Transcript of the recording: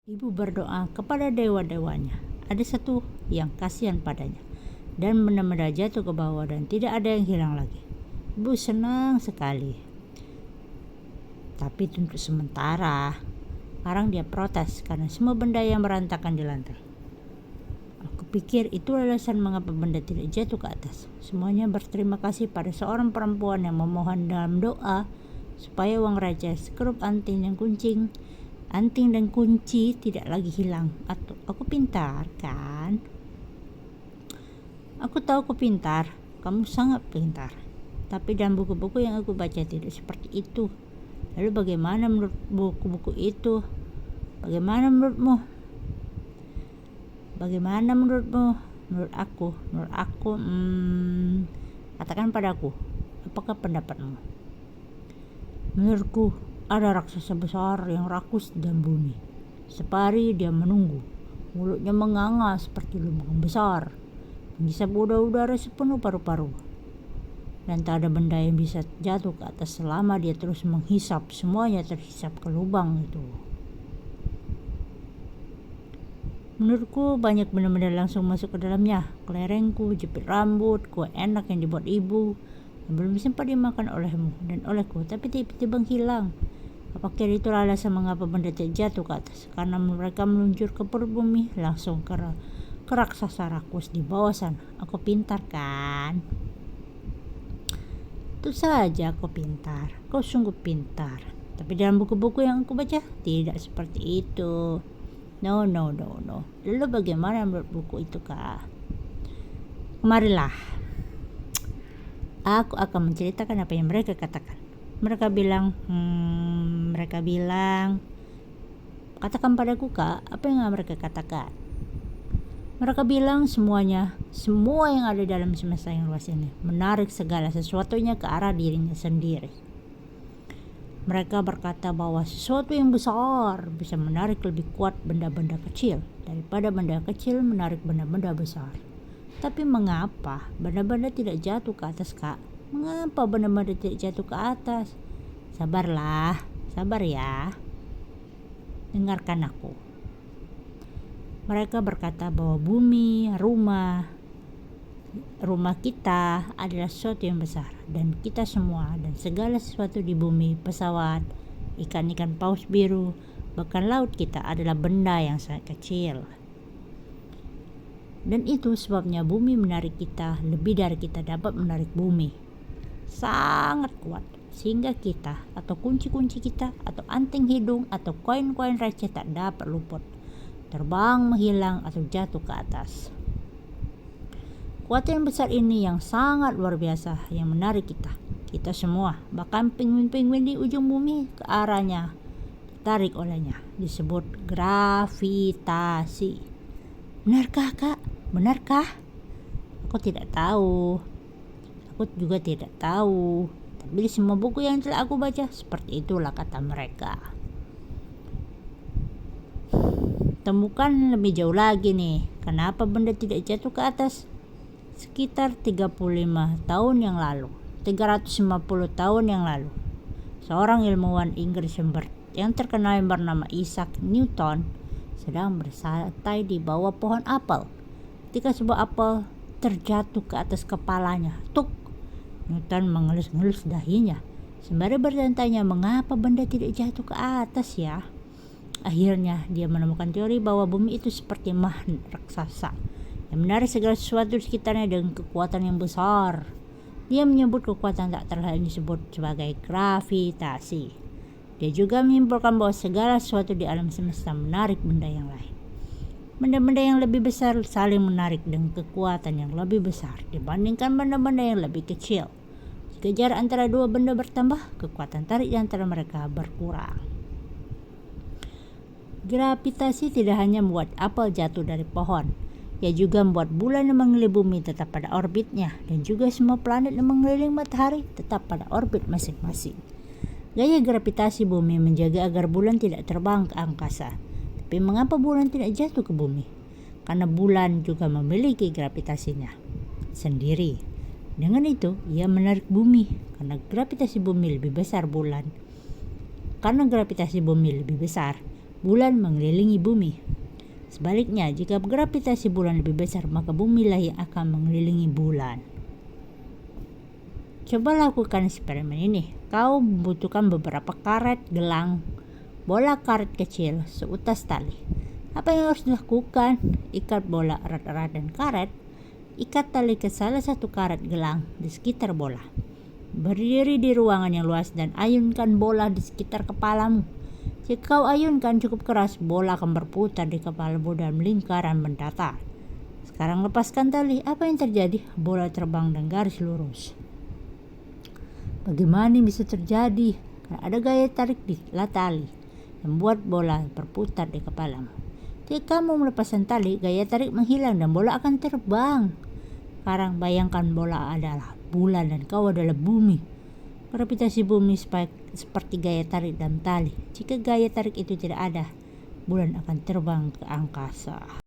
Ibu berdoa kepada dewa-dewanya. Ada satu yang kasihan padanya dan benar-benar jatuh ke bawah dan tidak ada yang hilang lagi. Ibu senang sekali. Tapi untuk sementara, sekarang dia protes karena semua benda yang berantakan di lantai. Aku pikir itu alasan mengapa benda tidak jatuh ke atas. Semuanya berterima kasih pada seorang perempuan yang memohon dalam doa supaya uang raja, skrup anting dan kunci tidak lagi hilang. Atau aku pintar kan? Aku tahu aku pintar, kamu sangat pintar. Tapi dalam buku-buku yang aku baca tidak seperti itu. Lalu bagaimana menurut buku-buku itu? Bagaimana menurutmu? Menurut aku, katakan padaku, apakah pendapatmu? Menurutku, ada raksasa besar yang rakus dan bumi. Separi dia menunggu, mulutnya menganga seperti lubang besar, menghisap udara sepenuh paru-paru. Dan tak ada benda yang bisa jatuh ke atas selama dia terus menghisap. Semuanya terhisap ke lubang itu. Menurutku banyak benda-benda langsung masuk ke dalamnya. Kelerengku, jepit rambut, kue enak yang dibuat ibu yang belum sempat dimakan olehmu dan olehku, tapi tiba-tiba hilang. Apakah itu alasan mengapa benda tidak jatuh ke atas? Karena mereka meluncur ke perut bumi langsung ke raksasa rakus di bawah sana. Aku pintar kan? Itu saja aku pintar. Kau sungguh pintar. Tapi dalam buku-buku yang aku baca tidak seperti itu. No. Lalu bagaimana menurut buku itu, Kak? Kemarilah. Aku akan menceritakan apa yang mereka katakan. Mereka bilang, katakan padaku, Kak, apa yang mereka katakan? Mereka bilang semua yang ada dalam semesta yang luas ini menarik segala sesuatunya ke arah dirinya sendiri. Mereka berkata bahwa sesuatu yang besar bisa menarik lebih kuat benda-benda kecil daripada benda kecil menarik benda-benda besar. Tapi mengapa benda-benda tidak jatuh ke atas, Kak? Mengapa benda-benda tidak jatuh ke atas? Sabar ya. Dengarkan aku. Mereka berkata bahwa bumi, rumah kita adalah sesuatu yang besar, dan kita semua dan segala sesuatu di bumi, pesawat, ikan-ikan paus biru, bahkan laut kita adalah benda yang sangat kecil. Dan itu sebabnya bumi menarik kita lebih dari kita dapat menarik bumi. Sangat kuat, sehingga kita atau kunci-kunci kita atau anting hidung atau koin-koin receh tak dapat luput, terbang, menghilang, atau jatuh ke atas. Kekuatan yang besar ini yang sangat luar biasa yang menarik kita semua, bahkan penguin-penguin di ujung bumi ke arahnya ditarik olehnya, disebut gravitasi. Benarkah, Kak? Benarkah? Aku tidak tahu. Aku juga tidak tahu. Tapi di semua buku yang telah aku baca seperti itulah kata mereka. Temukan lebih jauh lagi nih, kenapa benda tidak jatuh ke atas. Sekitar 35 tahun yang lalu, 350 tahun yang lalu, seorang ilmuwan Inggris yang terkenal yang bernama Isaac Newton sedang bersantai di bawah pohon apel ketika sebuah apel terjatuh ke atas kepalanya. Tuk! Newton mengelus-ngelus dahinya sembari bertanya, mengapa benda tidak jatuh ke atas ya? Akhirnya dia menemukan teori bahwa bumi itu seperti magnet raksasa yang menarik segala sesuatu di sekitarnya dengan kekuatan yang besar. Dia menyebut kekuatan tak terlalu disebut sebagai gravitasi. Dia juga menyimpulkan bahwa segala sesuatu di alam semesta menarik benda yang lain. Benda-benda yang lebih besar saling menarik dengan kekuatan yang lebih besar dibandingkan benda-benda yang lebih kecil. Jika jarak antara dua benda bertambah, kekuatan tarik di antara mereka berkurang. Gravitasi tidak hanya membuat apel jatuh dari pohon, ia juga membuat bulan yang mengelilingi bumi tetap pada orbitnya, dan juga semua planet yang mengelilingi matahari tetap pada orbit masing-masing. Gaya gravitasi bumi menjaga agar bulan tidak terbang ke angkasa. Tapi mengapa bulan tidak jatuh ke bumi? Karena bulan juga memiliki gravitasinya sendiri. Dengan itu, ia menarik bumi karena gravitasi bumi lebih besar bulan. Karena gravitasi bumi lebih besar, bulan mengelilingi bumi. Sebaliknya, jika gravitasi bulan lebih besar, maka bumilah yang akan mengelilingi bulan. Coba lakukan eksperimen ini. Kau membutuhkan beberapa karet gelang, bola karet kecil seutas tali. Apa yang harus dilakukan? Ikat bola erat-erat dan karet. Ikat tali ke salah satu karet gelang di sekitar bola. Berdiri di ruangan yang luas dan ayunkan bola di sekitar kepalamu. Jika kau ayunkan cukup keras, bola akan berputar di kepalamu dalam lingkaran mendatar. Sekarang lepaskan tali. Apa yang terjadi? Bola terbang dan garis lurus. Bagaimana bisa terjadi? Karena ada gaya tarik di tali yang membuat bola berputar di kepalamu. Jika kamu melepaskan tali, gaya tarik menghilang dan bola akan terbang. Sekarang bayangkan bola adalah bulan dan kau adalah bumi. Gravitasi bumi seperti gaya tarik dalam tali. Jika gaya tarik itu tidak ada, bulan akan terbang ke angkasa.